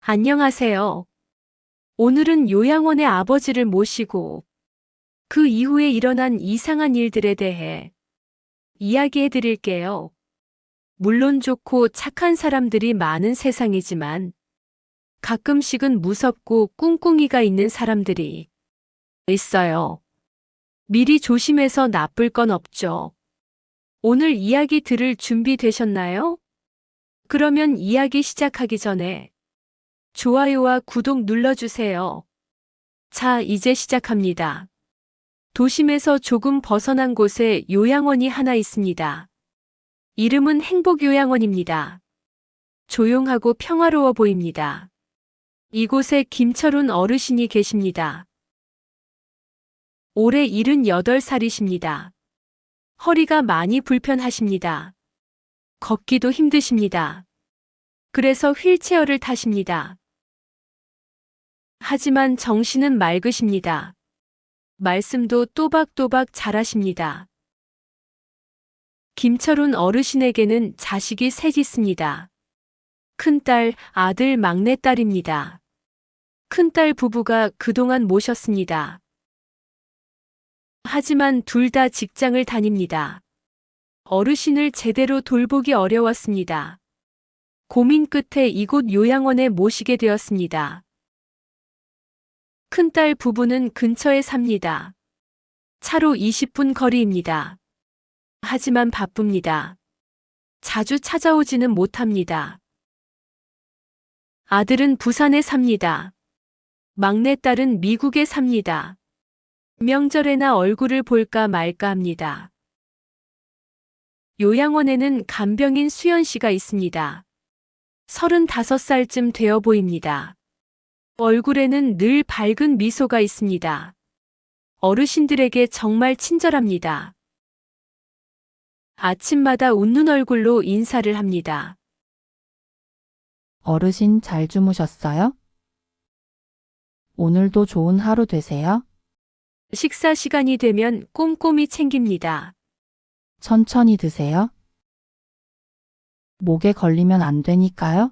안녕하세요. 오늘은 요양원의 아버지를 모시고 그 이후에 일어난 이상한 일들에 대해 이야기해 드릴게요. 물론 좋고 착한 사람들이 많은 세상이지만 가끔씩은 무섭고 꿍꿍이가 있는 사람들이 있어요. 미리 조심해서 나쁠 건 없죠. 오늘 이야기 들을 준비 되셨나요? 그러면 이야기 시작하기 전에 좋아요와 구독 눌러주세요. 자, 이제 시작합니다. 도심에서 조금 벗어난 곳에 요양원이 하나 있습니다. 이름은 행복요양원입니다. 조용하고 평화로워 보입니다. 이곳에 김철훈 어르신이 계십니다. 올해 78살이십니다. 허리가 많이 불편하십니다. 걷기도 힘드십니다. 그래서 휠체어를 타십니다. 하지만 정신은 맑으십니다. 말씀도 또박또박 잘하십니다. 김철훈 어르신에게는 자식이 셋 있습니다. 큰딸, 아들, 막내딸입니다. 큰딸 부부가 그동안 모셨습니다. 하지만 둘 다 직장을 다닙니다. 어르신을 제대로 돌보기 어려웠습니다. 고민 끝에 이곳 요양원에 모시게 되었습니다. 큰딸 부부는 근처에 삽니다. 차로 20분 거리입니다. 하지만 바쁩니다. 자주 찾아오지는 못합니다. 아들은 부산에 삽니다. 막내딸은 미국에 삽니다. 명절에나 얼굴을 볼까 말까 합니다. 요양원에는 간병인 수연 씨가 있습니다. 35살쯤 되어 보입니다. 얼굴에는 늘 밝은 미소가 있습니다. 어르신들에게 정말 친절합니다. 아침마다 웃는 얼굴로 인사를 합니다. 어르신 잘 주무셨어요? 오늘도 좋은 하루 되세요? 식사 시간이 되면 꼼꼼히 챙깁니다. 천천히 드세요. 목에 걸리면 안 되니까요.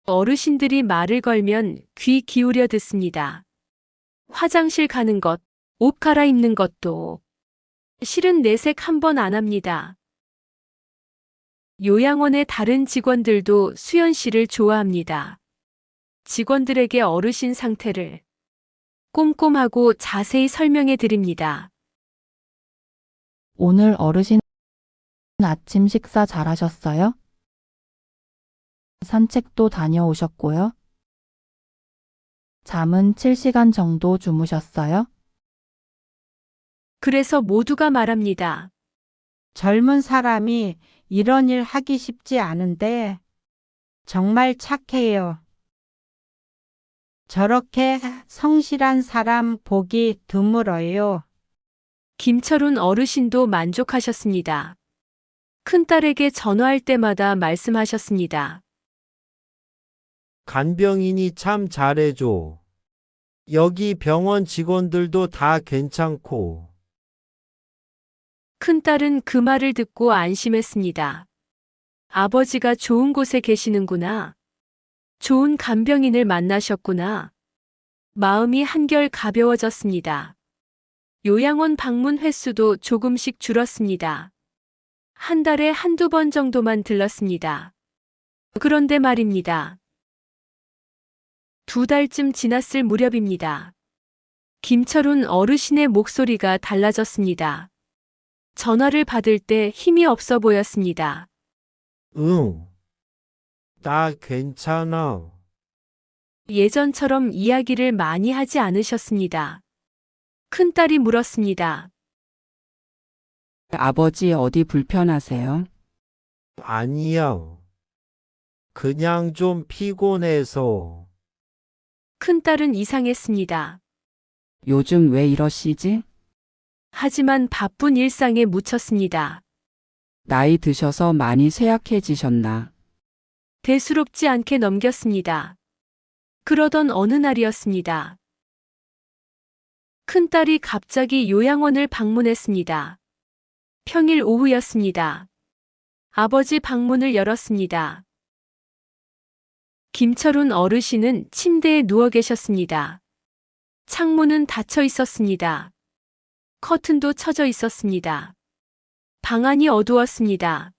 어르신들이 말을 걸면 귀 기울여 듣습니다. 화장실 가는 것, 옷 갈아입는 것도 실은 내색 한 번 안 합니다. 요양원의 다른 직원들도 수연 씨를 좋아합니다. 직원들에게 어르신 상태를 꼼꼼하고 자세히 설명해 드립니다. 오늘 어르신 아침 식사 잘하셨어요? 산책도 다녀오셨고요. 잠은 7시간 정도 주무셨어요? 그래서 모두가 말합니다. 젊은 사람이 이런 일 하기 쉽지 않은데 정말 착해요. 저렇게 성실한 사람 보기 드물어요. 김철훈 어르신도 만족하셨습니다. 큰딸에게 전화할 때마다 말씀하셨습니다. 간병인이 참 잘해줘. 여기 병원 직원들도 다 괜찮고. 큰딸은 그 말을 듣고 안심했습니다. 아버지가 좋은 곳에 계시는구나. 좋은 간병인을 만나셨구나. 마음이 한결 가벼워졌습니다. 요양원 방문 횟수도 조금씩 줄었습니다. 한 달에 한두 번 정도만 들렀습니다. 그런데 말입니다. 2달쯤 지났을 무렵입니다. 김철훈 어르신의 목소리가 달라졌습니다. 전화를 받을 때 힘이 없어 보였습니다. 응. 나 괜찮아. 예전처럼 이야기를 많이 하지 않으셨습니다. 큰딸이 물었습니다. 아버지 어디 불편하세요? 아니야. 그냥 좀 피곤해서. 큰딸은 이상했습니다. 요즘 왜 이러시지? 하지만 바쁜 일상에 묻혔습니다. 나이 드셔서 많이 쇠약해지셨나? 대수롭지 않게 넘겼습니다. 그러던 어느 날이었습니다. 큰딸이 갑자기 요양원을 방문했습니다. 평일 오후였습니다. 아버지 방문을 열었습니다. 김철훈 어르신은 침대에 누워 계셨습니다. 창문은 닫혀 있었습니다. 커튼도 쳐져 있었습니다. 방 안이 어두웠습니다.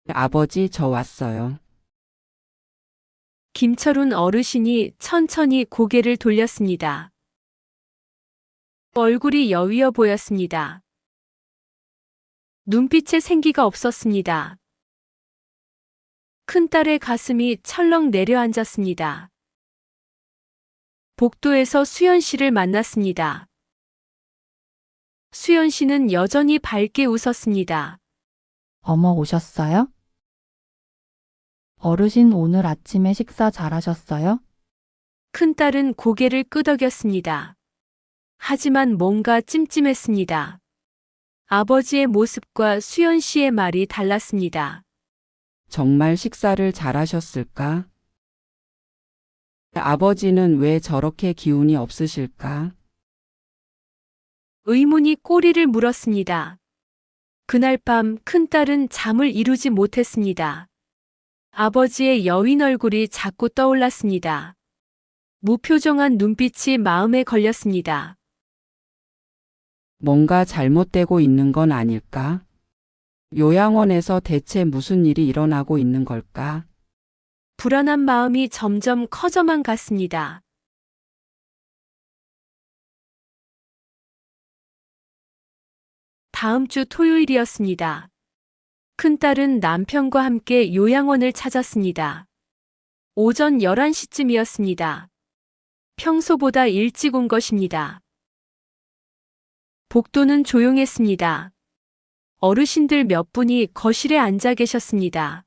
아버지, 저 왔어요. 김철훈 어르신이 천천히 고개를 돌렸습니다. 얼굴이 여위어 보였습니다. 눈빛에 생기가 없었습니다. 큰딸의 가슴이 철렁 내려앉았습니다. 복도에서 수연 씨를 만났습니다. 수연 씨는 여전히 밝게 웃었습니다. 어머 오셨어요? 어르신 오늘 아침에 식사 잘하셨어요? 큰딸은 고개를 끄덕였습니다. 하지만 뭔가 찜찜했습니다. 아버지의 모습과 수연 씨의 말이 달랐습니다. 정말 식사를 잘하셨을까? 아버지는 왜 저렇게 기운이 없으실까? 의문이 꼬리를 물었습니다. 그날 밤 큰딸은 잠을 이루지 못했습니다. 아버지의 여윈 얼굴이 자꾸 떠올랐습니다. 무표정한 눈빛이 마음에 걸렸습니다. 뭔가 잘못되고 있는 건 아닐까? 요양원에서 대체 무슨 일이 일어나고 있는 걸까? 불안한 마음이 점점 커져만 갔습니다. 다음 주 토요일이었습니다. 큰딸은 남편과 함께 요양원을 찾았습니다. 오전 11시쯤이었습니다. 평소보다 일찍 온 것입니다. 복도는 조용했습니다. 어르신들 몇 분이 거실에 앉아 계셨습니다.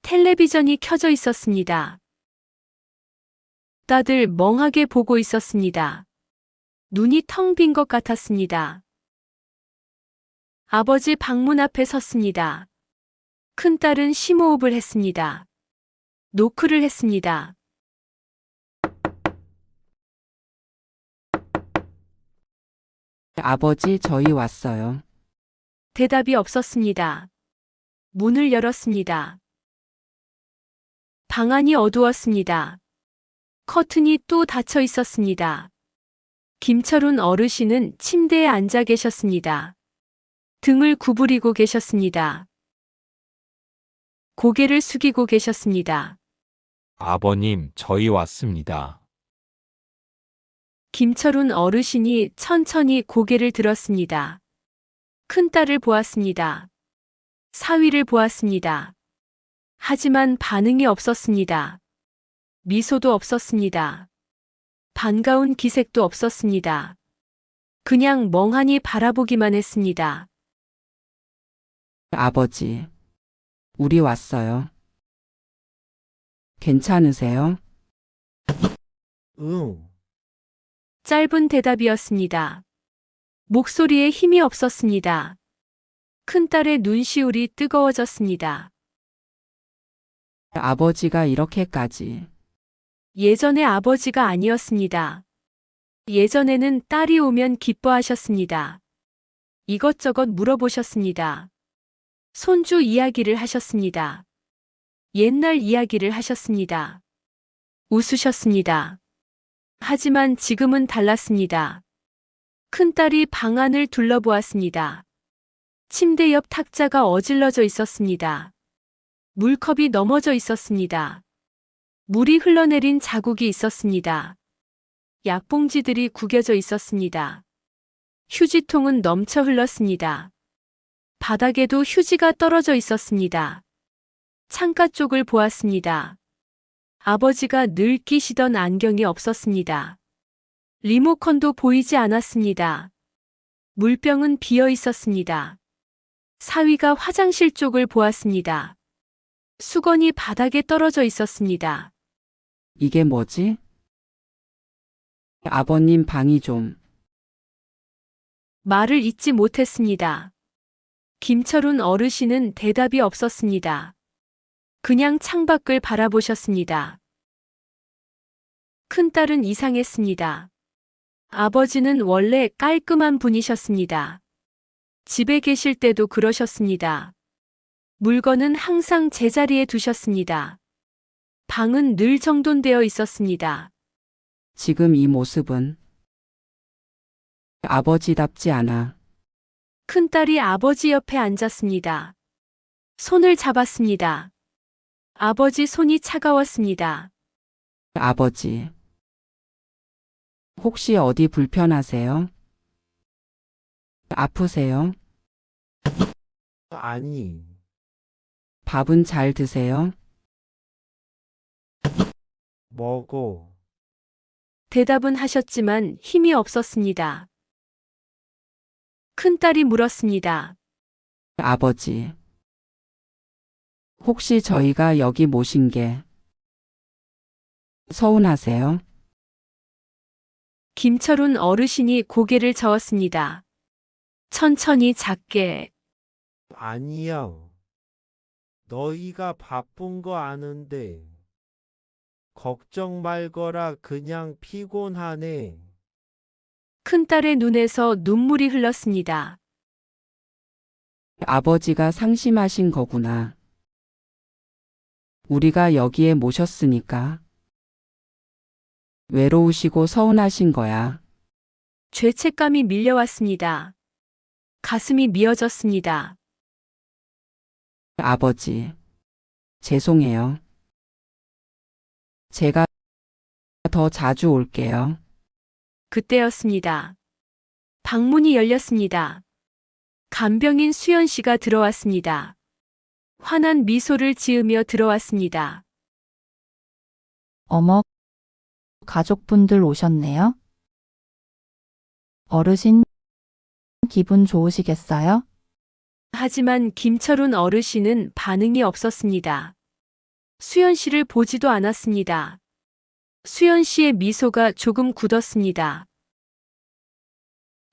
텔레비전이 켜져 있었습니다. 다들 멍하게 보고 있었습니다. 눈이 텅 빈 것 같았습니다. 아버지 방문 앞에 섰습니다. 큰딸은 심호흡을 했습니다. 노크를 했습니다. 아버지, 저희 왔어요. 대답이 없었습니다. 문을 열었습니다. 방 안이 어두웠습니다. 커튼이 또 닫혀 있었습니다. 김철훈 어르신은 침대에 앉아 계셨습니다. 등을 구부리고 계셨습니다. 고개를 숙이고 계셨습니다. 아버님, 저희 왔습니다. 김철훈 어르신이 천천히 고개를 들었습니다. 큰딸을 보았습니다. 사위를 보았습니다. 하지만 반응이 없었습니다. 미소도 없었습니다. 반가운 기색도 없었습니다. 그냥 멍하니 바라보기만 했습니다. 아버지, 우리 왔어요. 괜찮으세요? 응. 짧은 대답이었습니다. 목소리에 힘이 없었습니다. 큰딸의 눈시울이 뜨거워졌습니다. 아버지가 이렇게까지. 예전의 아버지가 아니었습니다. 예전에는 딸이 오면 기뻐하셨습니다. 이것저것 물어보셨습니다. 손주 이야기를 하셨습니다. 옛날 이야기를 하셨습니다. 웃으셨습니다. 하지만 지금은 달랐습니다. 큰딸이 방 안을 둘러보았습니다. 침대 옆 탁자가 어질러져 있었습니다. 물컵이 넘어져 있었습니다. 물이 흘러내린 자국이 있었습니다. 약봉지들이 구겨져 있었습니다. 휴지통은 넘쳐 흘렀습니다. 바닥에도 휴지가 떨어져 있었습니다. 창가 쪽을 보았습니다. 아버지가 늘 끼시던 안경이 없었습니다. 리모컨도 보이지 않았습니다. 물병은 비어 있었습니다. 사위가 화장실 쪽을 보았습니다. 수건이 바닥에 떨어져 있었습니다. 이게 뭐지? 아버님 방이 좀. 말을 잇지 못했습니다. 김철훈 어르신은 대답이 없었습니다. 그냥 창밖을 바라보셨습니다. 큰딸은 이상했습니다. 아버지는 원래 깔끔한 분이셨습니다. 집에 계실 때도 그러셨습니다. 물건은 항상 제자리에 두셨습니다. 방은 늘 정돈되어 있었습니다. 지금 이 모습은 아버지답지 않아. 큰딸이 아버지 옆에 앉았습니다. 손을 잡았습니다. 아버지 손이 차가웠습니다. 아버지. 혹시 어디 불편하세요? 아프세요? 아니, 밥은 잘 드세요? 먹어. 대답은 하셨지만 힘이 없었습니다. 큰딸이 물었습니다. 아버지. 혹시 저희가 여기 모신 게 서운하세요? 김철훈 어르신이 고개를 저었습니다. 천천히 작게. 아니야. 너희가 바쁜 거 아는데. 걱정 말거라. 그냥 피곤하네. 큰딸의 눈에서 눈물이 흘렀습니다. 아버지가 상심하신 거구나. 우리가 여기에 모셨으니까. 외로우시고 서운하신 거야. 죄책감이 밀려왔습니다. 가슴이 미어졌습니다. 아버지. 죄송해요. 제가 더 자주 올게요. 그때였습니다. 방문이 열렸습니다. 간병인 수연 씨가 들어왔습니다. 환한 미소를 지으며 들어왔습니다. 어머, 가족분들 오셨네요? 어르신, 기분 좋으시겠어요? 하지만 김철훈 어르신은 반응이 없었습니다. 수연 씨를 보지도 않았습니다. 수연 씨의 미소가 조금 굳었습니다.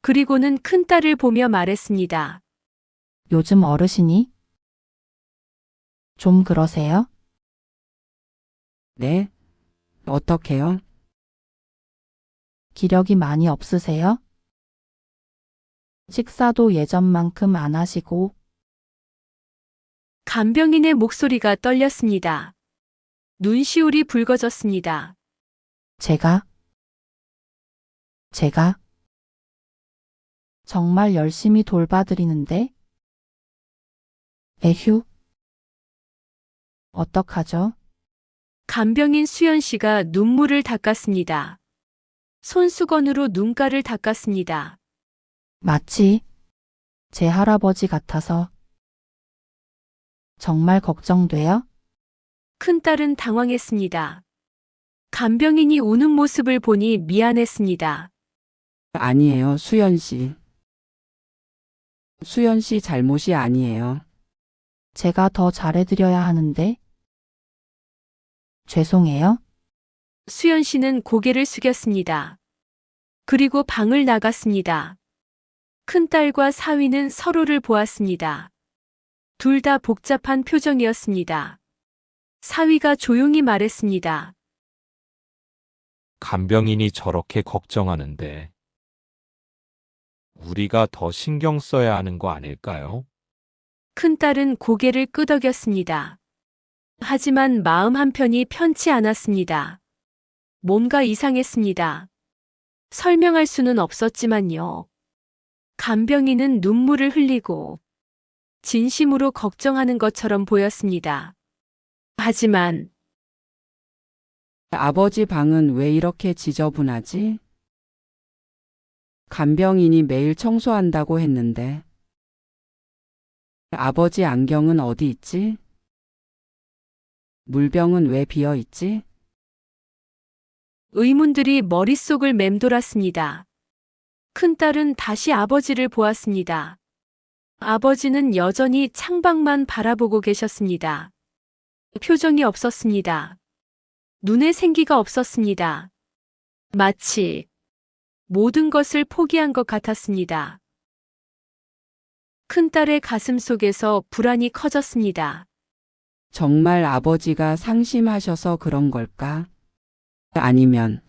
그리고는 큰딸을 보며 말했습니다. 요즘 어르신이? 좀 그러세요? 네? 어떻게요? 기력이 많이 없으세요? 식사도 예전만큼 안 하시고, 간병인의 목소리가 떨렸습니다. 눈시울이 붉어졌습니다. 제가 정말 열심히 돌봐드리는데, 에휴, 어떡하죠? 간병인 수연 씨가 눈물을 닦았습니다. 손수건으로 눈가를 닦았습니다. 마치 제 할아버지 같아서 정말 걱정돼요? 큰딸은 당황했습니다. 간병인이 우는 모습을 보니 미안했습니다. 아니에요, 수연 씨. 수연 씨 잘못이 아니에요. 제가 더 잘해드려야 하는데. 죄송해요. 수연 씨는 고개를 숙였습니다. 그리고 방을 나갔습니다. 큰딸과 사위는 서로를 보았습니다. 둘 다 복잡한 표정이었습니다. 사위가 조용히 말했습니다. 간병인이 저렇게 걱정하는데 우리가 더 신경 써야 하는 거 아닐까요? 큰딸은 고개를 끄덕였습니다. 하지만 마음 한편이 편치 않았습니다. 뭔가 이상했습니다. 설명할 수는 없었지만요. 간병인은 눈물을 흘리고 진심으로 걱정하는 것처럼 보였습니다. 하지만 아버지 방은 왜 이렇게 지저분하지? 간병인이 매일 청소한다고 했는데. 아버지 안경은 어디 있지? 물병은 왜 비어 있지? 의문들이 머릿속을 맴돌았습니다. 큰딸은 다시 아버지를 보았습니다. 아버지는 여전히 창밖만 바라보고 계셨습니다. 표정이 없었습니다. 눈에 생기가 없었습니다. 마치 모든 것을 포기한 것 같았습니다. 큰딸의 가슴 속에서 불안이 커졌습니다. 정말 아버지가 상심하셔서 그런 걸까? 아니면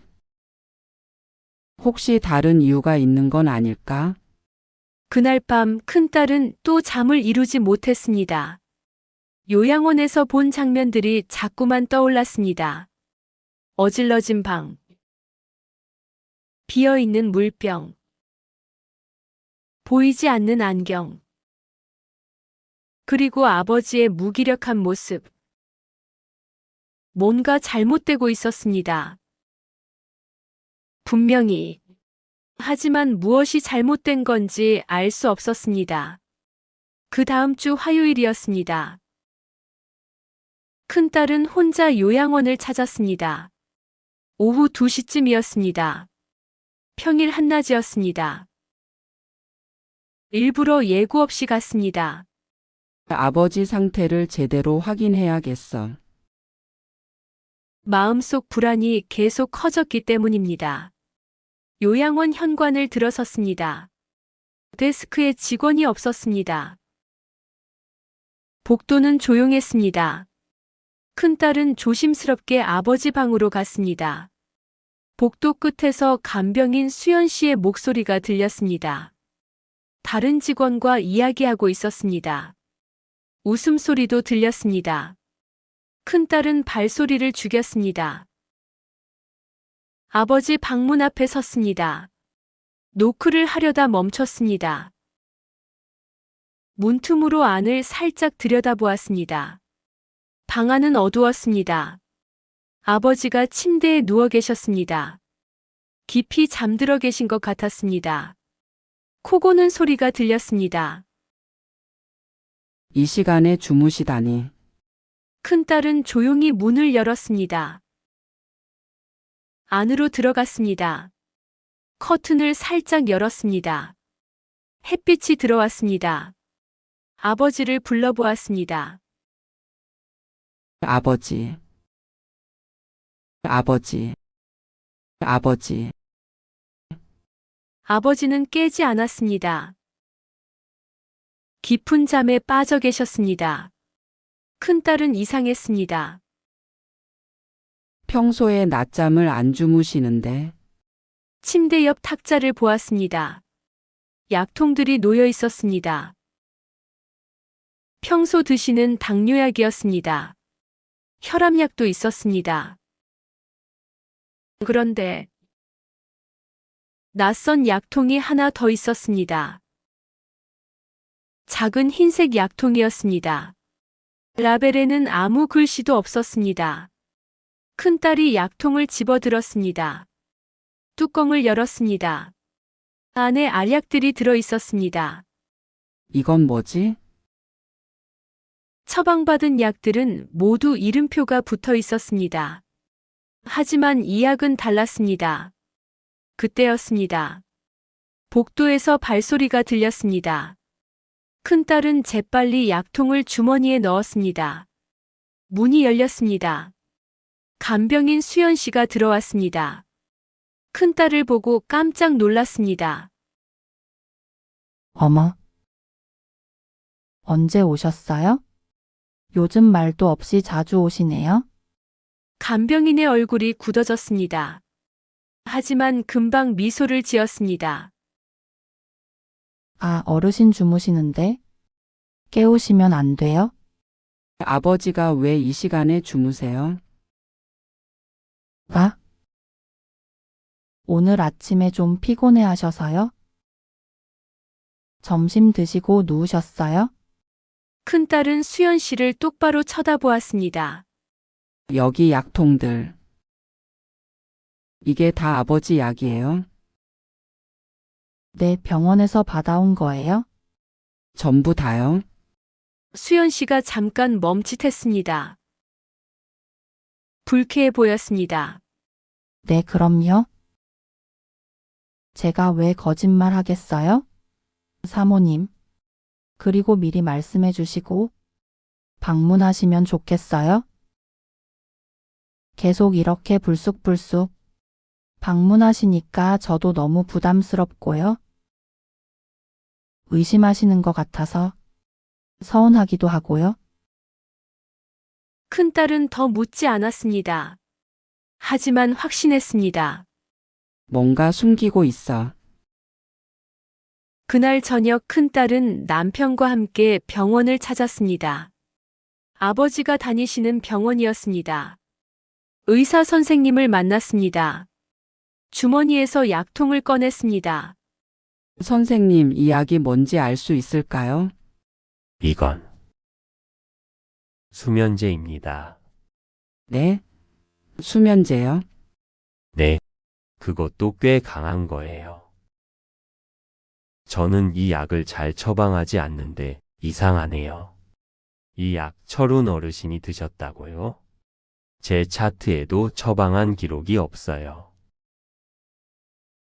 혹시 다른 이유가 있는 건 아닐까? 그날 밤 큰딸은 또 잠을 이루지 못했습니다. 요양원에서 본 장면들이 자꾸만 떠올랐습니다. 어질러진 방, 비어있는 물병, 보이지 않는 안경, 그리고 아버지의 무기력한 모습. 뭔가 잘못되고 있었습니다. 분명히. 하지만 무엇이 잘못된 건지 알 수 없었습니다. 그 다음 주 화요일이었습니다. 큰딸은 혼자 요양원을 찾았습니다. 오후 2시쯤이었습니다. 평일 한낮이었습니다. 일부러 예고 없이 갔습니다. 아버지 상태를 제대로 확인해야겠어. 마음속 불안이 계속 커졌기 때문입니다. 요양원 현관을 들어섰습니다. 데스크에 직원이 없었습니다. 복도는 조용했습니다. 큰딸은 조심스럽게 아버지 방으로 갔습니다. 복도 끝에서 간병인 수연 씨의 목소리가 들렸습니다. 다른 직원과 이야기하고 있었습니다. 웃음소리도 들렸습니다. 큰딸은 발소리를 죽였습니다. 아버지 방문 앞에 섰습니다. 노크를 하려다 멈췄습니다. 문틈으로 안을 살짝 들여다보았습니다. 방 안은 어두웠습니다. 아버지가 침대에 누워 계셨습니다. 깊이 잠들어 계신 것 같았습니다. 코 고는 소리가 들렸습니다. 이 시간에 주무시다니. 큰딸은 조용히 문을 열었습니다. 안으로 들어갔습니다. 커튼을 살짝 열었습니다. 햇빛이 들어왔습니다. 아버지를 불러보았습니다. 아버지. 아버지. 아버지. 아버지는 깨지 않았습니다. 깊은 잠에 빠져 계셨습니다. 큰딸은 이상했습니다. 평소에 낮잠을 안 주무시는데 침대 옆 탁자를 보았습니다. 약통들이 놓여 있었습니다. 평소 드시는 당뇨약이었습니다. 혈압약도 있었습니다. 그런데 낯선 약통이 하나 더 있었습니다. 작은 흰색 약통이었습니다. 라벨에는 아무 글씨도 없었습니다. 큰딸이 약통을 집어들었습니다. 뚜껑을 열었습니다. 안에 알약들이 들어 있었습니다. 이건 뭐지? 처방받은 약들은 모두 이름표가 붙어 있었습니다. 하지만 이 약은 달랐습니다. 그때였습니다. 복도에서 발소리가 들렸습니다. 큰딸은 재빨리 약통을 주머니에 넣었습니다. 문이 열렸습니다. 간병인 수연 씨가 들어왔습니다. 큰딸을 보고 깜짝 놀랐습니다. 어머. 언제 오셨어요? 요즘 말도 없이 자주 오시네요. 간병인의 얼굴이 굳어졌습니다. 하지만 금방 미소를 지었습니다. 아, 어르신 주무시는데? 깨우시면 안 돼요? 아버지가 왜 이 시간에 주무세요? 아? 오늘 아침에 좀 피곤해 하셔서요? 점심 드시고 누우셨어요? 큰딸은 수연 씨를 똑바로 쳐다보았습니다. 여기 약통들. 이게 다 아버지 약이에요? 네, 병원에서 받아온 거예요? 전부 다요? 수연 씨가 잠깐 멈칫했습니다. 불쾌해 보였습니다. 네, 그럼요. 제가 왜 거짓말 하겠어요? 사모님. 그리고 미리 말씀해 주시고 방문하시면 좋겠어요? 계속 이렇게 불쑥불쑥 방문하시니까 저도 너무 부담스럽고요. 의심하시는 것 같아서 서운하기도 하고요. 큰딸은 더 묻지 않았습니다. 하지만 확신했습니다. 뭔가 숨기고 있어. 그날 저녁 큰딸은 남편과 함께 병원을 찾았습니다. 아버지가 다니시는 병원이었습니다. 의사 선생님을 만났습니다. 주머니에서 약통을 꺼냈습니다. 선생님, 이 약이 뭔지 알 수 있을까요? 이건 수면제입니다. 네? 수면제요? 네, 그것도 꽤 강한 거예요. 저는 이 약을 잘 처방하지 않는데 이상하네요. 이 약 철훈 어르신이 드셨다고요? 제 차트에도 처방한 기록이 없어요.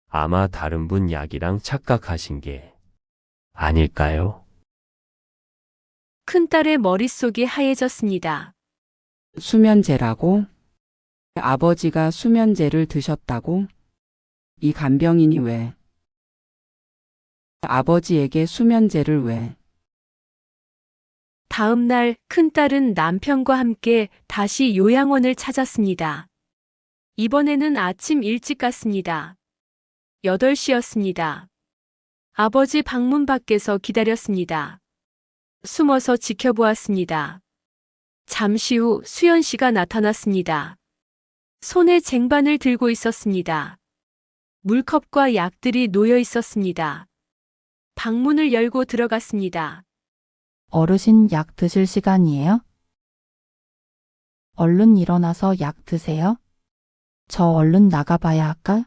아마 다른 분 약이랑 착각하신 게 아닐까요? 큰딸의 머릿속이 하얘졌습니다. 수면제라고? 아버지가 수면제를 드셨다고? 이 간병인이 왜? 아버지에게 수면제를 왜? 다음 날 큰딸은 남편과 함께 다시 요양원을 찾았습니다. 이번에는 아침 일찍 갔습니다. 8시였습니다. 아버지 방문 밖에서 기다렸습니다. 숨어서 지켜보았습니다. 잠시 후 수연 씨가 나타났습니다. 손에 쟁반을 들고 있었습니다. 물컵과 약들이 놓여 있었습니다. 방문을 열고 들어갔습니다. 어르신 약 드실 시간이에요? 얼른 일어나서 약 드세요. 저 얼른 나가봐야 할까?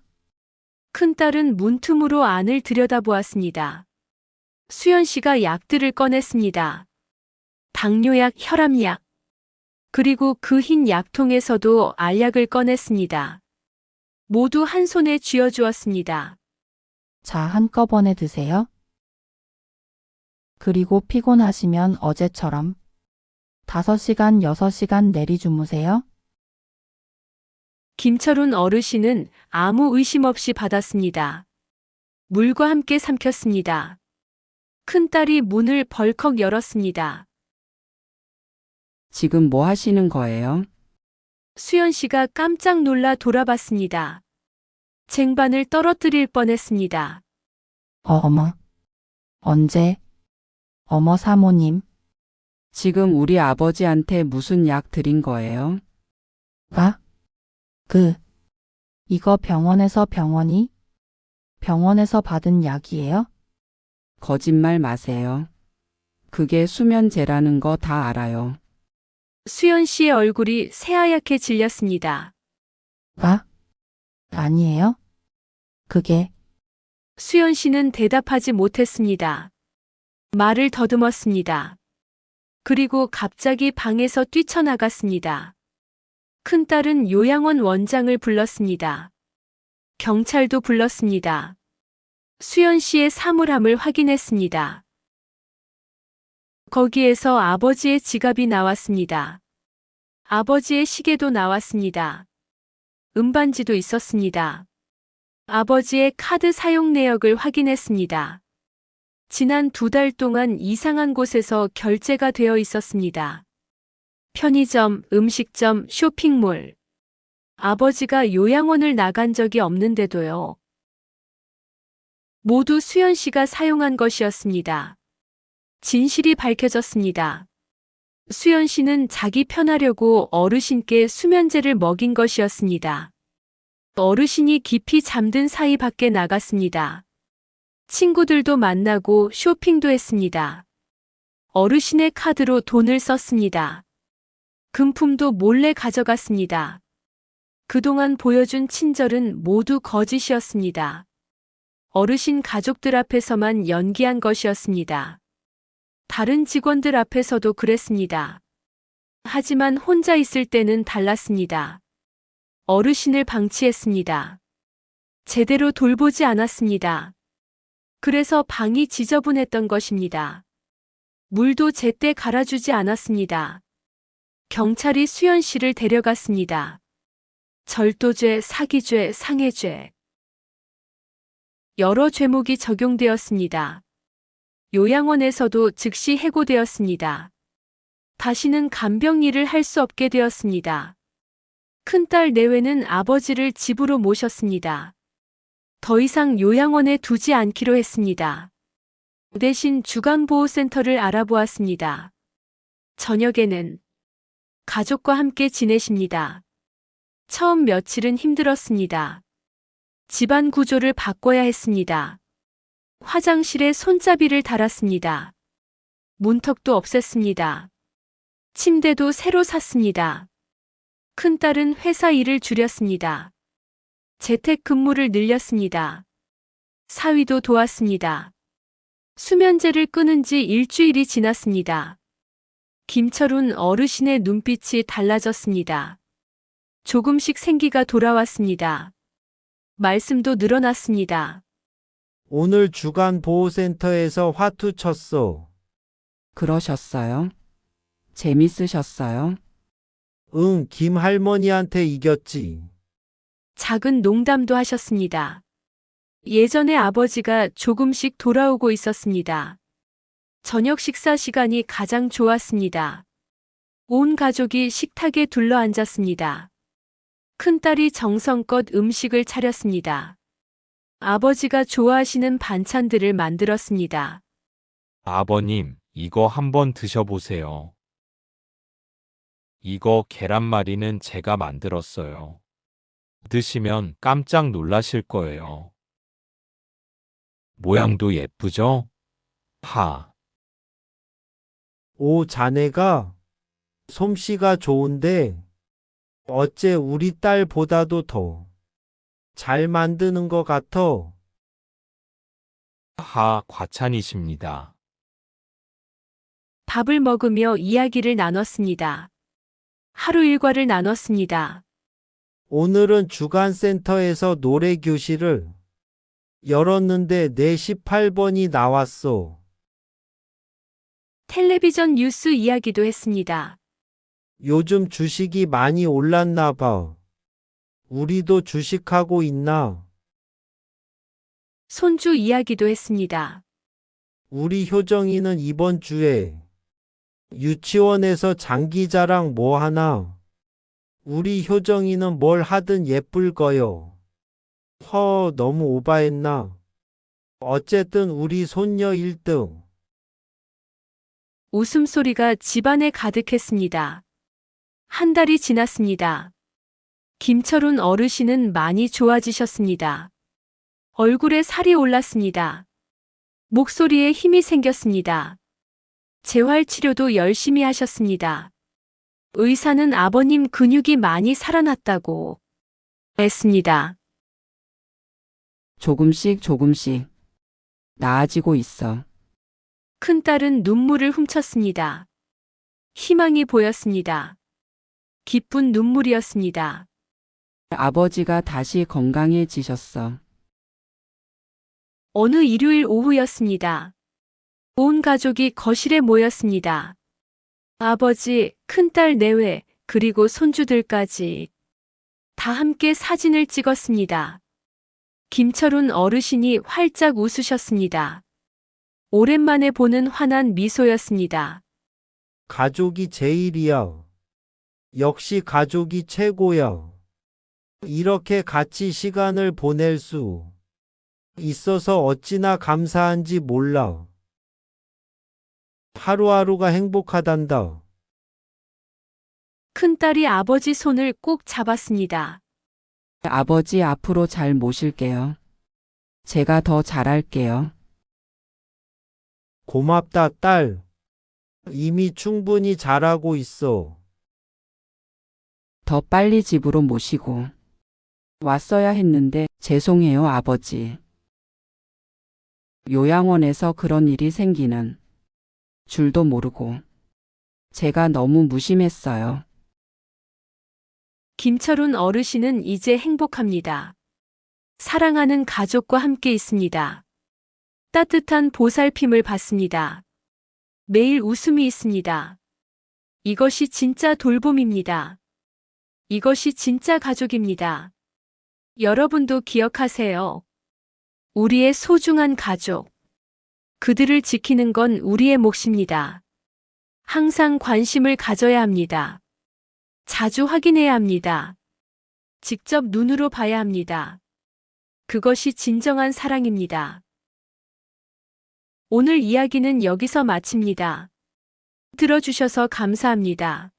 큰딸은 문틈으로 안을 들여다보았습니다. 수연 씨가 약들을 꺼냈습니다. 당뇨약, 혈압약, 그리고 그 흰 약통에서도 알약을 꺼냈습니다. 모두 한 손에 쥐어주었습니다. 자, 한꺼번에 드세요. 그리고 피곤하시면 어제처럼 5시간, 6시간 내리 주무세요. 김철훈 어르신은 아무 의심 없이 받았습니다. 물과 함께 삼켰습니다. 큰딸이 문을 벌컥 열었습니다. 지금 뭐 하시는 거예요? 수연 씨가 깜짝 놀라 돌아봤습니다. 쟁반을 떨어뜨릴 뻔했습니다. 어머. 언제? 어머 사모님. 지금 우리 아버지한테 무슨 약 드린 거예요? 아? 이거 병원에서 받은 약이에요? 거짓말 마세요. 그게 수면제라는 거 다 알아요. 수연 씨의 얼굴이 새하얗게 질렸습니다. 아? 아니에요? 그게 수연 씨는 대답하지 못했습니다. 말을 더듬었습니다. 그리고 갑자기 방에서 뛰쳐나갔습니다. 큰딸은 요양원 원장을 불렀습니다. 경찰도 불렀습니다. 수연 씨의 사물함을 확인했습니다. 거기에서 아버지의 지갑이 나왔습니다. 아버지의 시계도 나왔습니다. 은반지도 있었습니다. 아버지의 카드 사용 내역을 확인했습니다. 지난 2달 동안 이상한 곳에서 결제가 되어 있었습니다. 편의점, 음식점, 쇼핑몰. 아버지가 요양원을 나간 적이 없는데도요. 모두 수연 씨가 사용한 것이었습니다. 진실이 밝혀졌습니다. 수연 씨는 자기 편하려고 어르신께 수면제를 먹인 것이었습니다. 어르신이 깊이 잠든 사이 밖에 나갔습니다. 친구들도 만나고 쇼핑도 했습니다. 어르신의 카드로 돈을 썼습니다. 금품도 몰래 가져갔습니다. 그동안 보여준 친절은 모두 거짓이었습니다. 어르신 가족들 앞에서만 연기한 것이었습니다. 다른 직원들 앞에서도 그랬습니다. 하지만 혼자 있을 때는 달랐습니다. 어르신을 방치했습니다. 제대로 돌보지 않았습니다. 그래서 방이 지저분했던 것입니다. 물도 제때 갈아주지 않았습니다. 경찰이 수연 씨를 데려갔습니다. 절도죄, 사기죄, 상해죄. 여러 죄목이 적용되었습니다. 요양원에서도 즉시 해고되었습니다. 다시는 간병 일을 할 수 없게 되었습니다. 큰딸 내외는 아버지를 집으로 모셨습니다. 더 이상 요양원에 두지 않기로 했습니다. 대신 주간보호센터를 알아보았습니다. 저녁에는 가족과 함께 지내십니다. 처음 며칠은 힘들었습니다. 집안 구조를 바꿔야 했습니다. 화장실에 손잡이를 달았습니다. 문턱도 없앴습니다. 침대도 새로 샀습니다. 큰딸은 회사 일을 줄였습니다. 재택근무를 늘렸습니다. 사위도 도왔습니다. 수면제를 끊은 지 일주일이 지났습니다. 김철훈 어르신의 눈빛이 달라졌습니다. 조금씩 생기가 돌아왔습니다. 말씀도 늘어났습니다. 오늘 주간 보호센터에서 화투 쳤어. 그러셨어요? 재밌으셨어요? 응, 김 할머니한테 이겼지. 작은 농담도 하셨습니다. 예전에 아버지가 조금씩 돌아오고 있었습니다. 저녁 식사 시간이 가장 좋았습니다. 온 가족이 식탁에 둘러 앉았습니다. 큰딸이 정성껏 음식을 차렸습니다. 아버지가 좋아하시는 반찬들을 만들었습니다. 아버님, 이거 한번 드셔보세요. 이거 계란말이는 제가 만들었어요. 드시면 깜짝 놀라실 거예요. 모양도 예쁘죠? 하. 오, 자네가 솜씨가 좋은데 어째 우리 딸보다도 더 잘 만드는 것 같아. 하, 과찬이십니다. 밥을 먹으며 이야기를 나눴습니다. 하루 일과를 나눴습니다. 오늘은 주간센터에서 노래 교실을 열었는데 내 18번이 나왔어. 텔레비전 뉴스 이야기도 했습니다. 요즘 주식이 많이 올랐나 봐. 우리도 주식하고 있나? 손주 이야기도 했습니다. 우리 효정이는 이번 주에 유치원에서 장기자랑 뭐 하나? 우리 효정이는 뭘 하든 예쁠 거요. 너무 오바했나? 어쨌든 우리 손녀 1등. 웃음소리가 집안에 가득했습니다. 한 달이 지났습니다. 김철훈 어르신은 많이 좋아지셨습니다. 얼굴에 살이 올랐습니다. 목소리에 힘이 생겼습니다. 재활치료도 열심히 하셨습니다. 의사는 아버님 근육이 많이 살아났다고 했습니다. 조금씩 나아지고 있어. 큰딸은 눈물을 훔쳤습니다. 희망이 보였습니다. 기쁜 눈물이었습니다. 아버지가 다시 건강해지셨어. 어느 일요일 오후였습니다. 온 가족이 거실에 모였습니다. 아버지, 큰딸 내외, 그리고 손주들까지 다 함께 사진을 찍었습니다. 김철훈 어르신이 활짝 웃으셨습니다. 오랜만에 보는 환한 미소였습니다. 가족이 제일이야. 역시 가족이 최고야. 이렇게 같이 시간을 보낼 수 있어서 어찌나 감사한지 몰라. 하루하루가 행복하단다. 큰딸이 아버지 손을 꼭 잡았습니다. 아버지 앞으로 잘 모실게요. 제가 더 잘할게요. 고맙다, 딸. 이미 충분히 잘하고 있어. 더 빨리 집으로 모시고 왔어야 했는데 죄송해요, 아버지. 요양원에서 그런 일이 생기는 줄도 모르고 제가 너무 무심했어요. 김철훈 어르신은 이제 행복합니다. 사랑하는 가족과 함께 있습니다. 따뜻한 보살핌을 받습니다. 매일 웃음이 있습니다. 이것이 진짜 돌봄입니다. 이것이 진짜 가족입니다. 여러분도 기억하세요. 우리의 소중한 가족. 그들을 지키는 건 우리의 몫입니다. 항상 관심을 가져야 합니다. 자주 확인해야 합니다. 직접 눈으로 봐야 합니다. 그것이 진정한 사랑입니다. 오늘 이야기는 여기서 마칩니다. 들어주셔서 감사합니다.